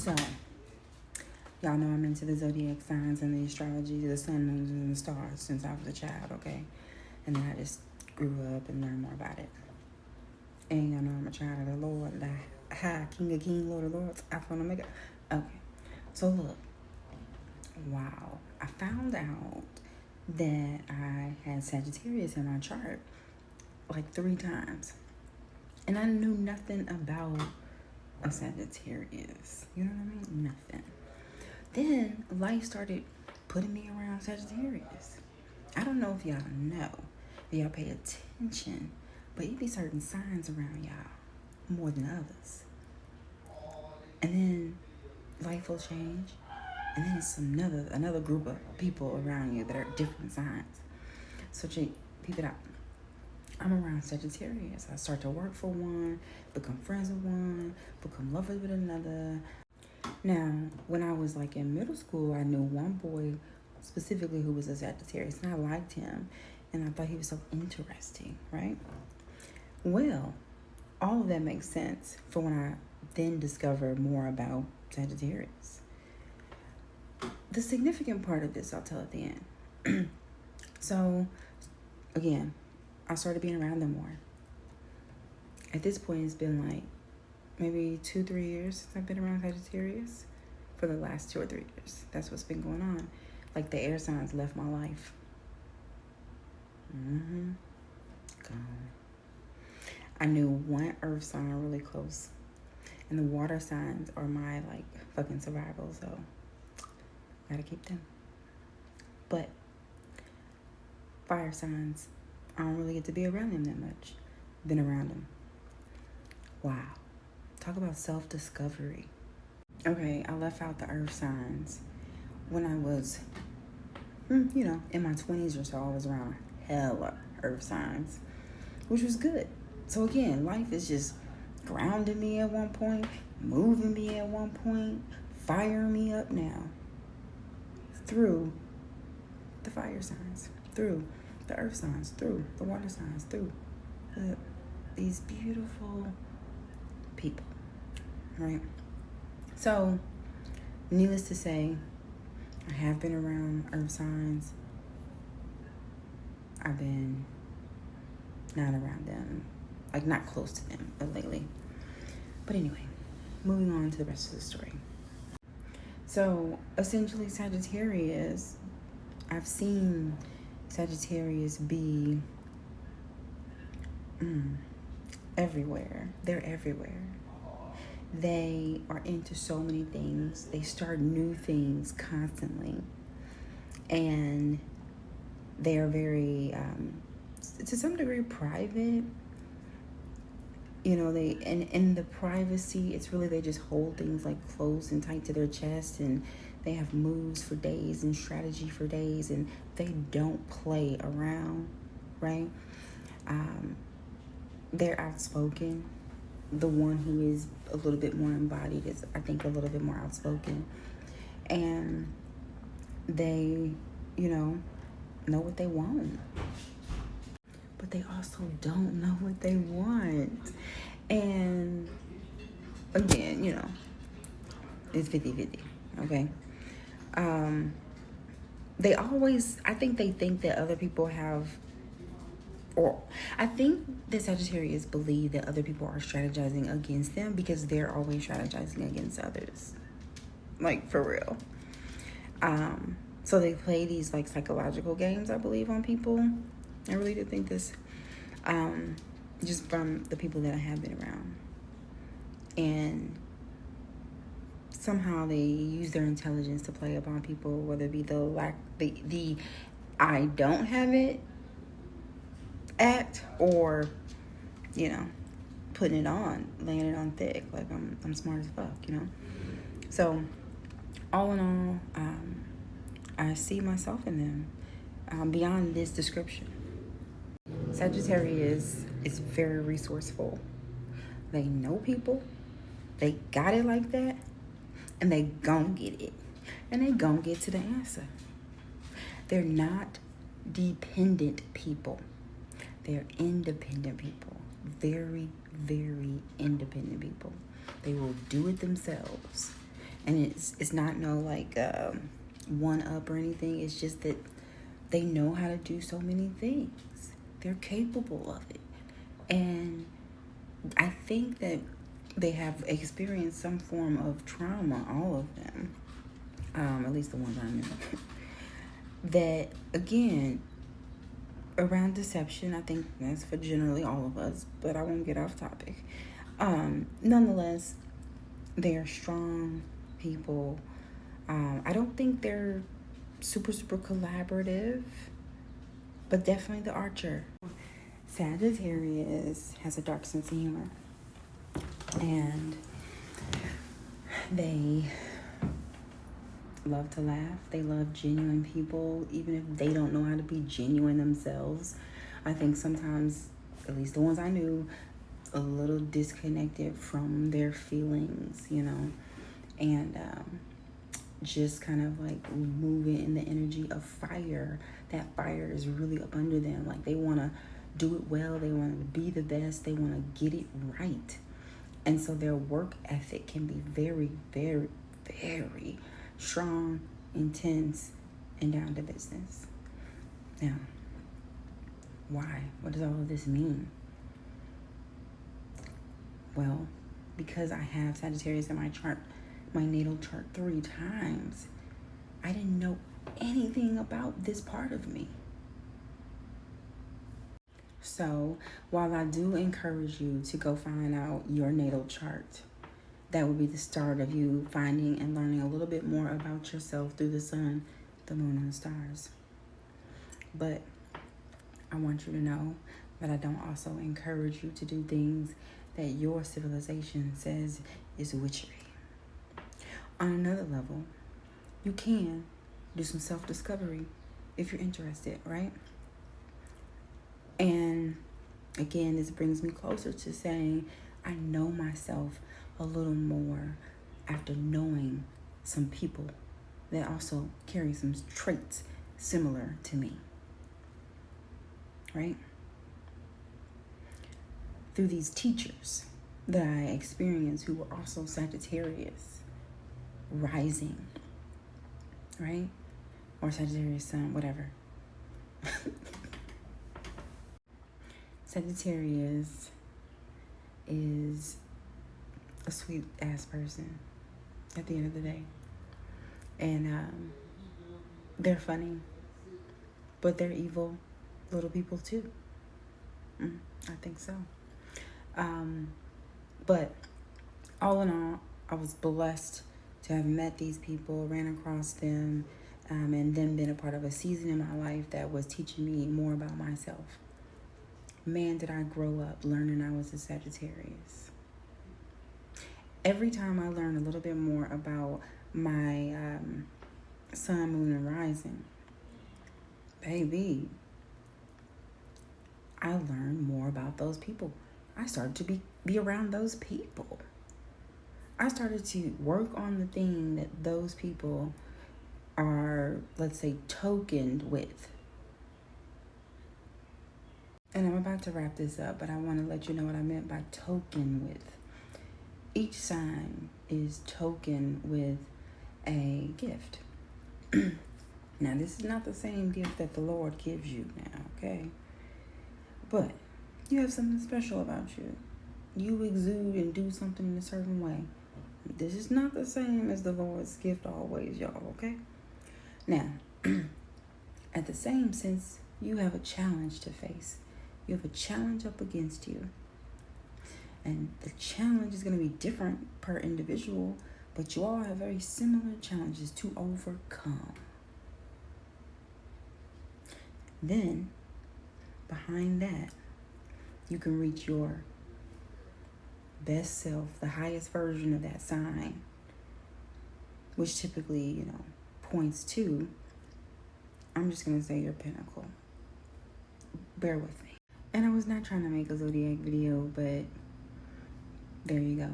So, y'all know I'm into the zodiac signs and the astrology, the sun, moons, and the stars since I was a child, okay? And then I just grew up and learned more about it. And y'all know I'm a child of the Lord, the High King of Kings, Lord of Lords, Alpha and Omega. Okay, so look, wow, I found out that I had Sagittarius in my chart like 3 times. And I knew nothing about a Sagittarius. You know what I mean? Nothing. Then life started putting me around Sagittarius. I don't know if y'all know, if y'all pay attention, but it be certain signs around y'all more than others. And then life will change, and then it's another group of people around you that are different signs. So check it out. I'm around Sagittarius. I start to work for one, become friends with one, become lovers with another. Now, when I was like in middle school, I knew one boy specifically who was a Sagittarius, and I liked him, and I thought he was so interesting, right? Well, all of that makes sense for when I then discovered more about Sagittarius. The significant part of this I'll tell at the end. So, again, I started being around them more. At this point, it's been like maybe 2-3 years since I've been around Sagittarius. For the last 2 or 3 years. That's what's been going on. Like the air signs left my life. Gone. I knew one earth sign really close. And the water signs are my like fucking survival, so gotta keep them. But fire signs, I don't really get to be around them that much. Been around them. Wow. Talk about self-discovery. Okay, I left out the earth signs. When I was, in my 20s or so, I was around hella earth signs, which was good. So again, life is just grounding me at one point, moving me at one point, firing me up now through the fire signs, through the earth signs, through the water signs, through these beautiful people, right? So, needless to say, I have been around earth signs. I've been not around them, like not close to them, but lately. But anyway, moving on to the rest of the story. So, essentially, Sagittarius, I've seen Sagittarius be everywhere. They're everywhere. They are into so many things. They start new things constantly. And they are very, to some degree, private. And in the privacy, it's really they just hold things like close and tight to their chest. And they have moves for days and strategy for days. And they don't play around, right? They're outspoken. The one who is a little bit more embodied is, I think, a little bit more outspoken. And they, know what they want. But they also don't know what they want. And again, it's 50-50, okay? I think they think that other people have, or I think the Sagittarius believe that other people are strategizing against them because they're always strategizing against others. Like, for real. So they play these, like, psychological games, I believe, on people. I really do think this. Just from the people that I have been around. And somehow they use their intelligence to play upon people, whether it be the I don't have it act, or putting it on, laying it on thick, like I'm smart as fuck, So all in all, I see myself in them beyond this description. Sagittarius is very resourceful. They know people, they got it like that, and they gon' get it, and they gon' get to the answer. They're not dependent people. They're independent people. Very, very independent people. They will do it themselves. And it's not no like one up or anything. It's just that they know how to do so many things. They're capable of it. And I think that they have experienced some form of trauma, all of them, at least the ones I know. That, again, around deception, I think that's for generally all of us, but I won't get off topic. Nonetheless, they are strong people. I don't think they're super collaborative, but definitely the archer. Sagittarius has a dark sense of humor, and they love to laugh. They love genuine people, even if they don't know how to be genuine themselves. I think sometimes, at least the ones I knew, a little disconnected from their feelings, you know, and just kind of like moving in the energy of fire. That fire is really up under them. Like they want to do it well. They want to be the best. They want to get it right. And so their work ethic can be very, very, very strong, intense, and down to business. Now, why? What does all of this mean? Well, because I have Sagittarius in my chart, my natal chart 3 times, I didn't know anything about this part of me. So while I do encourage you to go find out your natal chart, that would be the start of you finding and learning a little bit more about yourself through the sun, the moon, and the stars. But I want you to know that I don't also encourage you to do things that your civilization says is witchery. On another level, you can do some self-discovery if you're interested, right? And again, this brings me closer to saying I know myself a little more after knowing some people that also carry some traits similar to me, right? Through these teachers that I experienced who were also Sagittarius rising, right? Or Sagittarius sun, whatever. Sagittarius is a sweet ass person at the end of the day. And they're funny, but they're evil little people too. I think so. But all in all, I was blessed to have met these people, ran across them, and then been a part of a season in my life that was teaching me more about myself. Man, did I grow up learning I was a Sagittarius. Every time I learn a little bit more about my sun, moon, and rising, baby, I learned more about those people. I started to be around those people. I started to work on the thing that those people are, let's say, tokened with. And I'm about to wrap this up, but I want to let you know what I meant by token with. Each sign is token with a gift. Now, this is not the same gift that the Lord gives you now, okay? But you have something special about you. You exude and do something in a certain way. This is not the same as the Lord's gift always, y'all, okay? Now, at the same sense, you have a challenge to face. You have a challenge up against you. And the challenge is going to be different per individual, but you all have very similar challenges to overcome. Then, behind that, you can reach your best self, the highest version of that sign, which typically, points to, I'm just going to say your pinnacle. Bear with me. And I was not trying to make a zodiac video, but there you go.